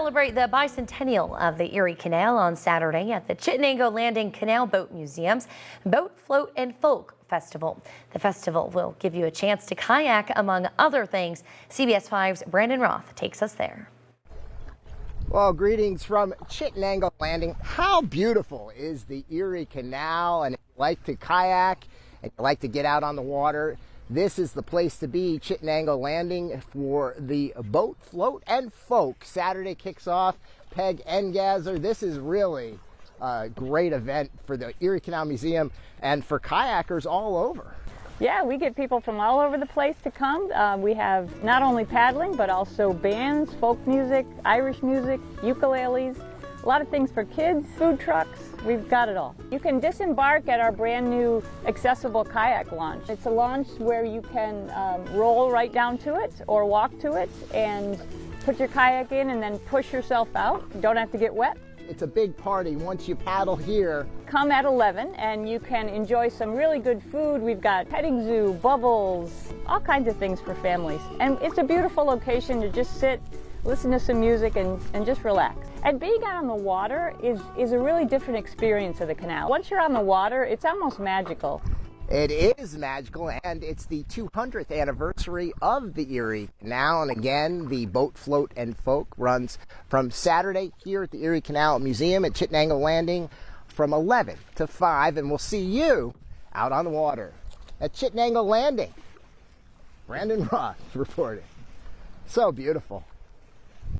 celebrate the Bicentennial of the Erie Canal on Saturday at the Chittenango Landing Canal Boat Museum's Boat, Float, and Folk Festival. The festival will give you a chance to kayak, among other things. CBS 5's Brandon Roth takes us there. Well, greetings from Chittenango Landing. How beautiful is the Erie Canal? And if you like to kayak and you like to get out on the water, this is the place to be. Chittenango Landing for the Boat, Float, and Folk. Saturday kicks off. Peg Engazer. This is really a great event for the Erie Canal Museum and for kayakers all over. Yeah, we get people from all over the place to come. We have not only paddling, but also bands, folk music, Irish music, ukuleles, a lot of things for kids, food trucks. We've got it all. You can disembark at our brand new accessible kayak launch. It's a launch where you can roll right down to it or walk to it and put your kayak in and then push yourself out. You don't have to get wet. It's a big party once you paddle here. Come at 11 and you can enjoy some really good food. We've got petting zoo, bubbles, all kinds of things for families. And it's a beautiful location to just sit, listen to some music and just relax. And being out on the water is a really different experience of the canal. Once you're on the water, it's almost magical. It is magical, and it's the 200th anniversary of the Erie Canal. And again, the Boat, Float, and Folk runs from Saturday here at the Erie Canal Museum at Chittenango Landing from 11 to 5. And we'll see you out on the water at Chittenango Landing. Brandon Roth reporting. So beautiful.